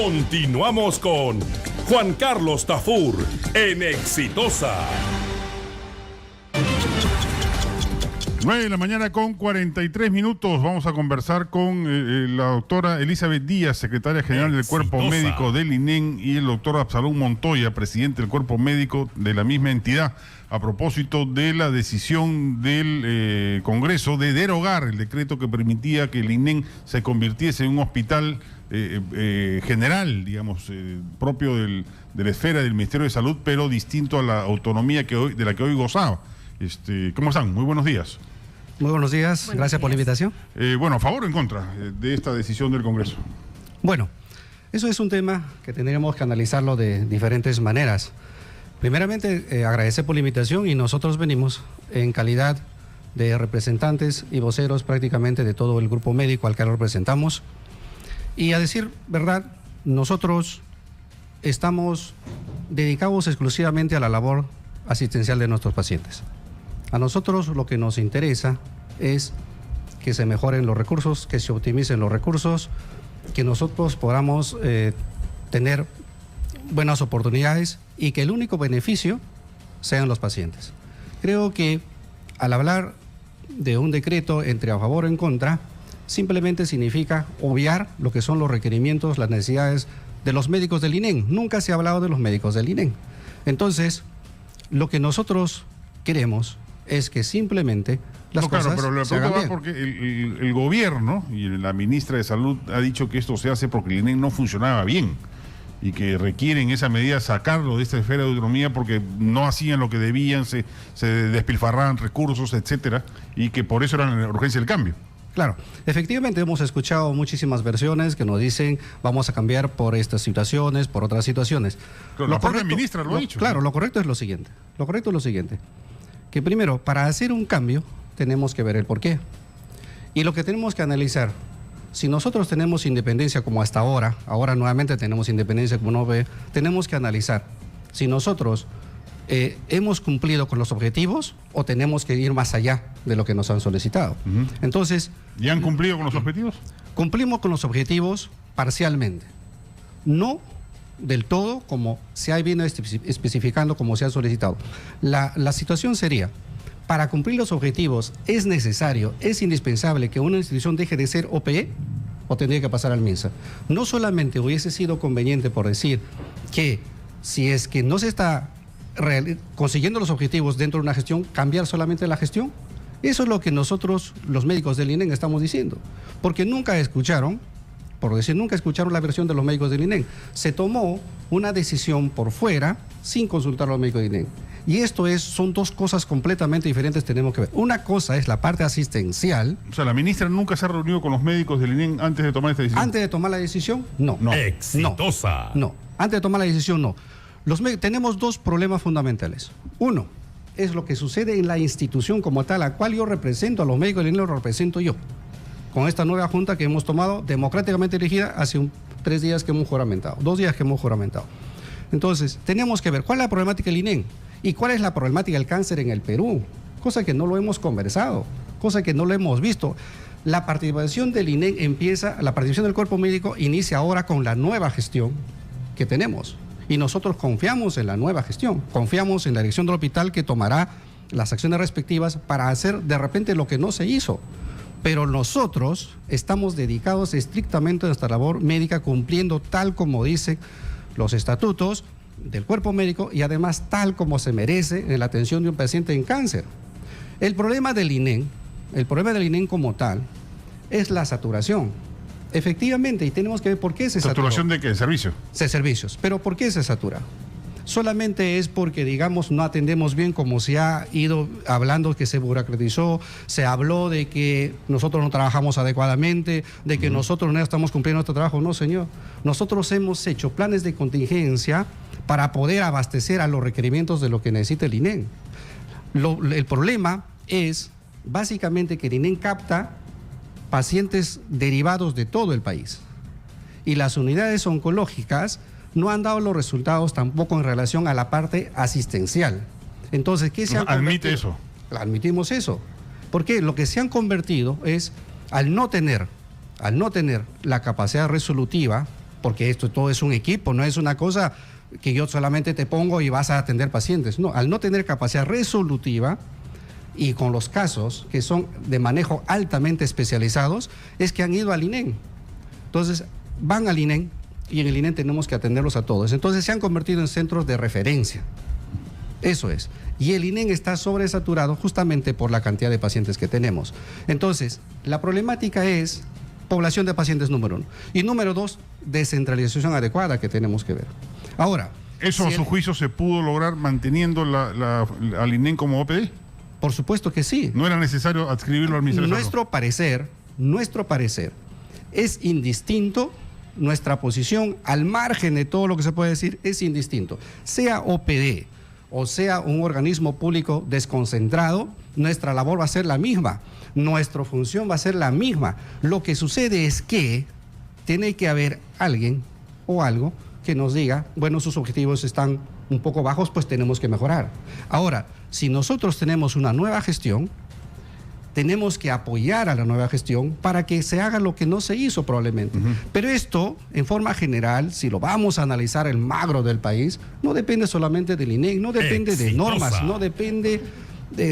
Continuamos con Juan Carlos Tafur en Exitosa. 9 de la mañana con 43 minutos. Vamos a conversar con la doctora Elizabeth Díaz, secretaria general del Cuerpo Médico del INEN, y el doctor Absalón Montoya, presidente del Cuerpo Médico de la misma entidad, a propósito de la decisión del Congreso de derogar el decreto que permitía que el INEN se convirtiese en un hospital general, digamos, propio de la esfera del Ministerio de Salud, pero distinto a la autonomía de la que hoy gozaba. ¿Cómo están? Muy buenos días. Muy buenos días, gracias por la invitación. Bueno, ¿a favor o en contra de esta decisión del Congreso? Bueno, eso es un tema que tendríamos que analizarlo de diferentes maneras. Primeramente, agradecer por la invitación, y nosotros venimos en calidad de representantes y voceros prácticamente de todo el grupo médico al que representamos. Y a decir verdad, nosotros estamos dedicados exclusivamente a la labor asistencial de nuestros pacientes. A nosotros lo que nos interesa es que se mejoren los recursos, que se optimicen los recursos, que nosotros podamos tener buenas oportunidades y que el único beneficio sean los pacientes. Creo que al hablar de un decreto entre a favor o en contra, simplemente significa obviar lo que son los requerimientos, las necesidades de los médicos del INEN. Nunca se ha hablado de los médicos del INEN. Entonces, lo que nosotros queremos es que simplemente las cosas pero la se hagan pregunta va bien. porque el gobierno y la ministra de Salud ha dicho que esto se hace porque el INEN no funcionaba bien y que requieren esa medida sacarlo de esta esfera de autonomía porque no hacían lo que debían, se despilfarraban recursos, etcétera, y que por eso era la urgencia del cambio. Claro, efectivamente hemos escuchado muchísimas versiones que nos dicen vamos a cambiar por estas situaciones, por otras situaciones. Pero la propia ministra lo ha dicho. Claro, lo correcto es lo siguiente. Que primero, para hacer un cambio, tenemos que ver el porqué. Y lo que tenemos que analizar, si nosotros tenemos independencia como hasta ahora nuevamente tenemos independencia como no ve, tenemos que analizar si nosotros hemos cumplido con los objetivos o tenemos que ir más allá de lo que nos han solicitado. Entonces, ¿ya han cumplido con los objetivos? Cumplimos con los objetivos parcialmente, no del todo como se ha venido especificando, como se ha solicitado. La situación sería, para cumplir los objetivos es necesario, es indispensable que una institución deje de ser OPE o tendría que pasar al MINSA. No solamente hubiese sido conveniente por decir que si es que no se está consiguiendo los objetivos dentro de una gestión, cambiar solamente la gestión. Eso es lo que nosotros, los médicos del INEN, estamos diciendo. Porque nunca escucharon la versión de los médicos del INEN. Se tomó una decisión por fuera sin consultar a los médicos del INEN. Y esto son dos cosas completamente diferentes, tenemos que ver. Una cosa es la parte asistencial. O sea, la ministra nunca se ha reunido con los médicos del INEN antes de tomar esta decisión. ¿Antes de tomar la decisión? No. Exitosa. No. Antes de tomar la decisión, no. Tenemos dos problemas fundamentales. Uno, es lo que sucede en la institución como tal, a la cual yo represento, a los médicos del INEN los represento yo, con esta nueva junta que hemos tomado, democráticamente elegida, hace 3 días que hemos juramentado, 2 días que hemos juramentado. Entonces, tenemos que ver cuál es la problemática del INEN y cuál es la problemática del cáncer en el Perú, cosa que no lo hemos conversado, cosa que no lo hemos visto. La participación del INEN la participación del cuerpo médico inicia ahora con la nueva gestión que tenemos. Y nosotros confiamos en la nueva gestión, confiamos en la dirección del hospital que tomará las acciones respectivas para hacer de repente lo que no se hizo. Pero nosotros estamos dedicados estrictamente a nuestra labor médica, cumpliendo tal como dicen los estatutos del cuerpo médico y además tal como se merece en la atención de un paciente en cáncer. El problema del INEN como tal es la saturación. Efectivamente, y tenemos que ver por qué se satura. ¿Saturación de qué? ¿De servicio? De servicios. ¿Pero por qué se satura? Solamente es porque, digamos, no atendemos bien, como se ha ido hablando, que se burocratizó, se habló de que nosotros no trabajamos adecuadamente, de que nosotros no estamos cumpliendo nuestro trabajo. No, señor. Nosotros hemos hecho planes de contingencia para poder abastecer a los requerimientos de lo que necesita el INEN. El problema es, básicamente, que el INEN capta pacientes derivados de todo el país. Y las unidades oncológicas no han dado los resultados tampoco en relación a la parte asistencial. Entonces, ¿qué se han ¿Admite eso? Admitimos eso. Porque lo que se han convertido es, al no tener la capacidad resolutiva porque esto todo es un equipo, no es una cosa que yo solamente te pongo y vas a atender pacientes. No, al no tener capacidad resolutiva y con los casos que son de manejo altamente especializados, es que han ido al INEN. Entonces, van al INEN y en el INEN tenemos que atenderlos a todos. Entonces, se han convertido en centros de referencia. Eso es. Y el INEN está sobresaturado justamente por la cantidad de pacientes que tenemos. Entonces, la problemática es población de pacientes, número 1. Y número 2, descentralización adecuada que tenemos que ver. Ahora... ¿Eso, a su juicio, se pudo lograr manteniendo al INEN como OPD? Por supuesto que sí. ¿No era necesario adscribirlo al Ministerio de Salud? Nuestro parecer es indistinto. Nuestra posición, al margen de todo lo que se puede decir, es indistinto. Sea OPD o sea un organismo público desconcentrado, nuestra labor va a ser la misma, nuestra función va a ser la misma. Lo que sucede es que tiene que haber alguien o algo que nos diga, bueno, sus objetivos están un poco bajos, pues tenemos que mejorar. Ahora, si nosotros tenemos una nueva gestión, tenemos que apoyar a la nueva gestión para que se haga lo que no se hizo probablemente. Pero esto, en forma general, si lo vamos a analizar el magro del país, no depende solamente del INEN, no depende de normas, no depende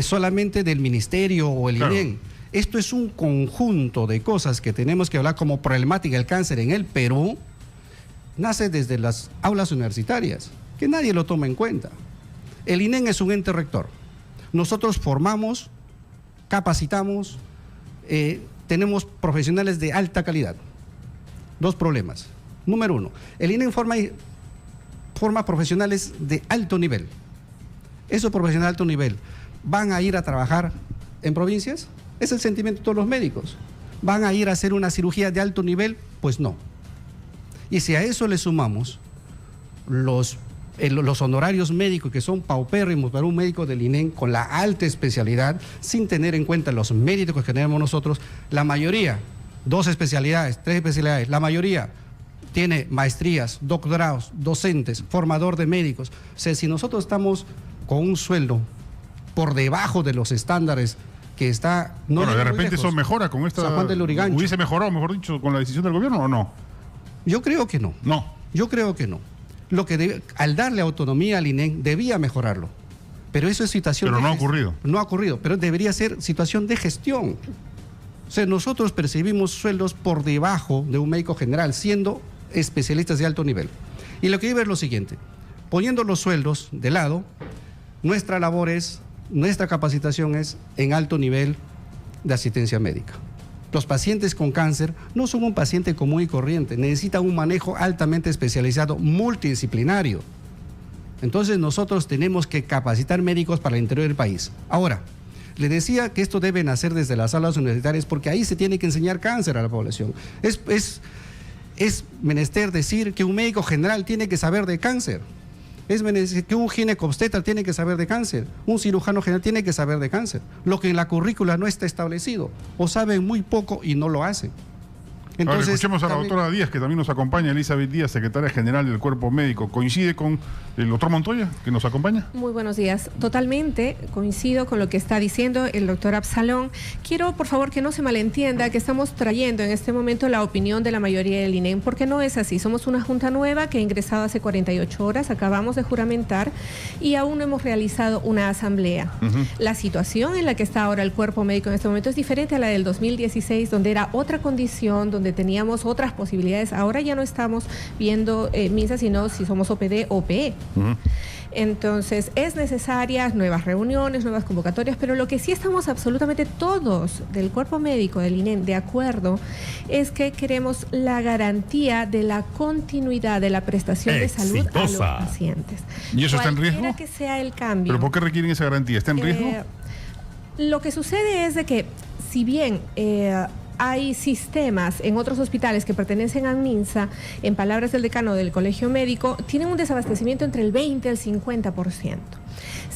solamente del ministerio o el INEN. Esto es un conjunto de cosas que tenemos que hablar como problemática del cáncer en el Perú. Nace desde las aulas universitarias, que nadie lo toma en cuenta. El INEN es un ente rector. Nosotros formamos, capacitamos, tenemos profesionales de alta calidad. 2 problemas. Número 1, el INEN forma profesionales de alto nivel. Esos profesionales de alto nivel van a ir a trabajar en provincias. Es el sentimiento de todos los médicos. ¿Van a ir a hacer una cirugía de alto nivel? Pues no. Y si a eso le sumamos los honorarios médicos que son paupérrimos para un médico del INEN con la alta especialidad, sin tener en cuenta los méritos que tenemos nosotros, la mayoría, 2 especialidades, 3 especialidades, la mayoría tiene maestrías, doctorados, docentes, formador de médicos. O sea, si nosotros estamos con un sueldo por debajo de los estándares que está... Bueno, de repente eso mejora con esta... San Juan del Lurigancho. ¿Hubiese mejorado, mejor dicho, con la decisión del gobierno o no? Yo creo que no. No. Yo creo que no. Al darle autonomía al INEN debía mejorarlo. Pero eso es situación... Pero no ha ocurrido. No ha ocurrido, pero debería ser situación de gestión. O sea, nosotros percibimos sueldos por debajo de un médico general, siendo especialistas de alto nivel. Y lo que yo veo es lo siguiente. Poniendo los sueldos de lado, nuestra labor es, nuestra capacitación es en alto nivel de asistencia médica. Los pacientes con cáncer no son un paciente común y corriente, necesitan un manejo altamente especializado, multidisciplinario. Entonces nosotros tenemos que capacitar médicos para el interior del país. Ahora, le decía que esto debe nacer desde las aulas universitarias porque ahí se tiene que enseñar cáncer a la población. Es menester decir que un médico general tiene que saber de cáncer. Es menester que un ginecobstetra tiene que saber de cáncer. Un cirujano general tiene que saber de cáncer. Lo que en la currícula no está establecido. O saben muy poco y no lo hacen. Entonces, ahora escuchemos a la doctora Díaz, que también nos acompaña, Elizabeth Díaz, secretaria general del Cuerpo Médico. ¿Coincide con el doctor Montoya, que nos acompaña? Muy buenos días. Totalmente coincido con lo que está diciendo el doctor Absalón. Quiero, por favor, que no se malentienda que estamos trayendo en este momento la opinión de la mayoría del INEN, porque no es así. Somos una junta nueva que ha ingresado hace 48 horas, acabamos de juramentar y aún no hemos realizado una asamblea. La situación en la que está ahora el Cuerpo Médico en este momento es diferente a la del 2016, donde era otra condición, donde teníamos otras posibilidades. Ahora ya no estamos viendo MINSA, sino si somos OPD o OPE. Entonces, es necesarias nuevas reuniones, nuevas convocatorias, pero lo que sí estamos absolutamente todos del Cuerpo Médico del INEN de acuerdo es que queremos la garantía de la continuidad de la prestación de salud a los pacientes. ¿Y eso está en riesgo? Cualquiera que sea el cambio. ¿Pero por qué requieren esa garantía? ¿Está en riesgo? Lo que sucede es de que, si bien hay sistemas en otros hospitales que pertenecen a MINSA, en palabras del decano del Colegio Médico, tienen un desabastecimiento entre el 20 y el 50%.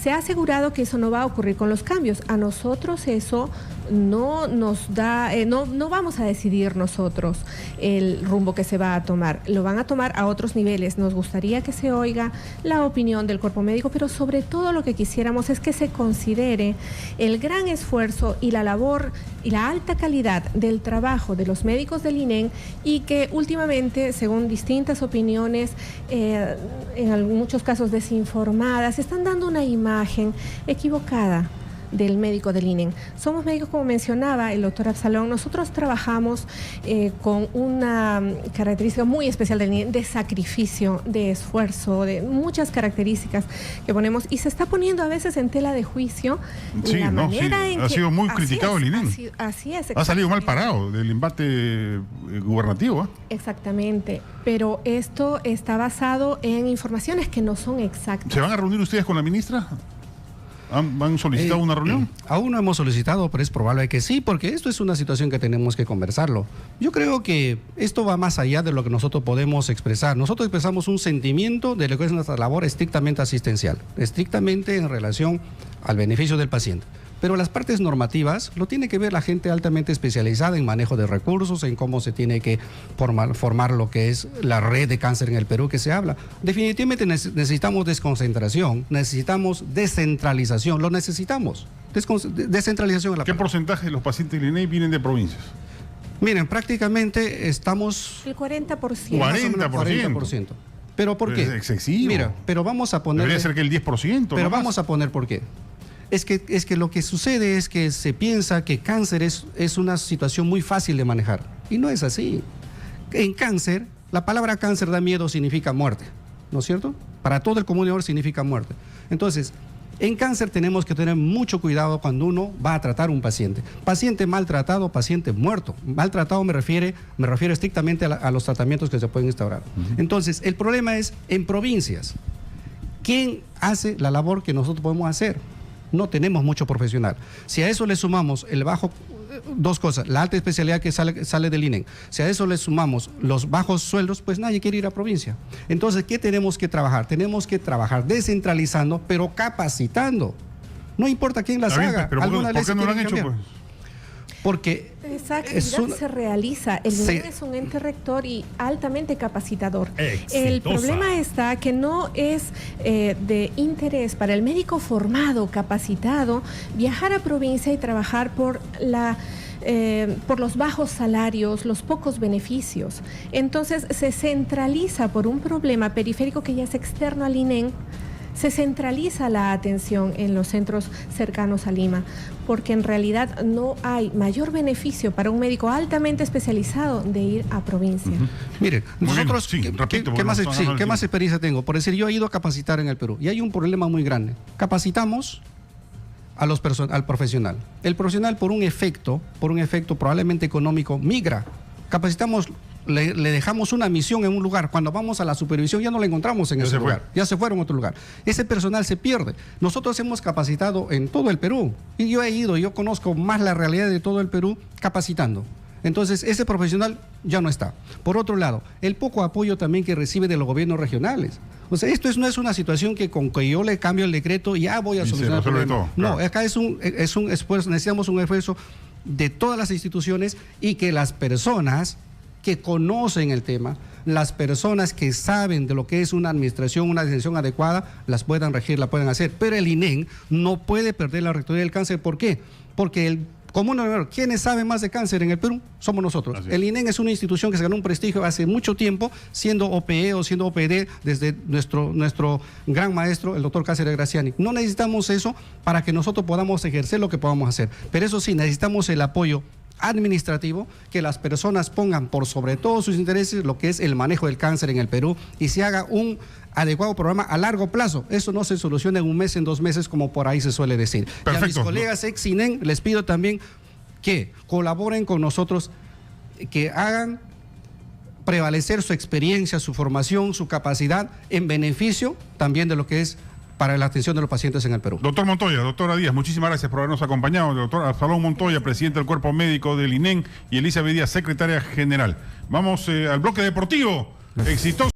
Se ha asegurado que eso no va a ocurrir con los cambios. A nosotros eso no nos da, no vamos a decidir nosotros el rumbo que se va a tomar. Lo van a tomar a otros niveles. Nos gustaría que se oiga la opinión del Cuerpo Médico, pero sobre todo lo que quisiéramos es que se considere el gran esfuerzo y la labor y la alta calidad del trabajo de los médicos del INEN y que últimamente, según distintas opiniones, en muchos casos desinformadas, están dando una imagen equivocada del médico del INEN. Somos médicos, como mencionaba el doctor Absalón, nosotros trabajamos con una característica muy especial del INEN, de sacrificio, de esfuerzo, de muchas características que ponemos, y se está poniendo a veces en tela de juicio la manera en que... Ha sido muy criticado el INEN. Así es. Ha salido mal parado del embate gubernativo, ¿eh? Exactamente, pero esto está basado en informaciones que no son exactas. ¿Se van a reunir ustedes con la ministra? ¿Han solicitado una reunión? Aún no hemos solicitado, pero es probable que sí, porque esto es una situación que tenemos que conversarlo. Yo creo que esto va más allá de lo que nosotros podemos expresar. Nosotros expresamos un sentimiento de lo que es nuestra labor estrictamente asistencial, estrictamente en relación al beneficio del paciente. Pero las partes normativas lo tiene que ver la gente altamente especializada en manejo de recursos, en cómo se tiene que formar lo que es la red de cáncer en el Perú que se habla. Definitivamente necesitamos desconcentración, necesitamos descentralización, lo necesitamos. Descentralización en la ¿Qué porcentaje de los pacientes del INEI vienen de provincias? Miren, prácticamente estamos... El 40%. 40%. ¿Pero por qué? Es excesivo. Mira, pero vamos a poner... Debería ser que el 10%. Pero no vamos más. a poner por qué. Es que lo que sucede es que se piensa que cáncer es una situación muy fácil de manejar. Y no es así. En cáncer, la palabra cáncer da miedo, significa muerte. ¿No es cierto? Para todo el común de ahora significa muerte. Entonces, en cáncer tenemos que tener mucho cuidado cuando uno va a tratar a un paciente. Paciente maltratado, paciente muerto. Maltratado me refiero estrictamente a los tratamientos que se pueden instaurar. Entonces, el problema es en provincias. ¿Quién hace la labor que nosotros podemos hacer? No tenemos mucho profesional. Si a eso le sumamos el bajo, dos cosas, la alta especialidad que sale del INEN, si a eso le sumamos los bajos sueldos, pues nadie quiere ir a provincia. Entonces, ¿qué tenemos que trabajar? Tenemos que trabajar descentralizando, pero capacitando. No importa quién las haga. Pero ¿por qué no lo han hecho, pues? Porque esa actividad se realiza. El INEN es un ente rector y altamente capacitador. El problema está que no es de interés para el médico formado, capacitado, viajar a provincia y trabajar por los bajos salarios, los pocos beneficios. Entonces se centraliza por un problema periférico que ya es externo al INEN. Se centraliza la atención en los centros cercanos a Lima, porque en realidad no hay mayor beneficio para un médico altamente especializado de ir a provincia. Miren, nosotros, ¿qué más experiencia tengo? Por decir, yo he ido a capacitar en el Perú y hay un problema muy grande. Capacitamos al profesional. El profesional por un efecto probablemente económico migra. Capacitamos, le dejamos una misión en un lugar. Cuando vamos a la supervisión ya no la encontramos en ese lugar. Ya se fueron a otro lugar. Ese personal se pierde. Nosotros hemos capacitado en todo el Perú. Y yo conozco más la realidad de todo el Perú capacitando. Entonces, ese profesional ya no está. Por otro lado, el poco apoyo también que recibe de los gobiernos regionales. O sea, esto no es una situación que con que yo le cambio el decreto ya voy a solucionar el problema. Todo, no, acá es un esfuerzo, necesitamos un esfuerzo de todas las instituciones y que las personas que conocen el tema, las personas que saben de lo que es una administración, una atención adecuada, las puedan regir, la puedan hacer. Pero el INEN no puede perder la rectoría del cáncer. ¿Por qué? Porque el común, ¿quiénes saben más de cáncer en el Perú? Somos nosotros. El INEN es una institución que se ganó un prestigio hace mucho tiempo, siendo OPE o siendo OPD, desde nuestro gran maestro, el doctor Cáceres Graciani. No necesitamos eso para que nosotros podamos ejercer lo que podamos hacer. Pero eso sí, necesitamos el apoyo administrativo, que las personas pongan por sobre todos sus intereses lo que es el manejo del cáncer en el Perú y se haga un adecuado programa a largo plazo. Eso no se soluciona en un mes, en 2 meses, como por ahí se suele decir. Perfecto. Y a mis colegas ex-INEN les pido también que colaboren con nosotros, que hagan prevalecer su experiencia, su formación, su capacidad en beneficio también de lo que es para la atención de los pacientes en el Perú. Doctor Montoya, doctora Díaz, muchísimas gracias por habernos acompañado. Doctor Absalón Montoya, presidente del Cuerpo Médico del INEN, y Elizabeth Díaz, secretaria general. Vamos al bloque deportivo. Exitoso.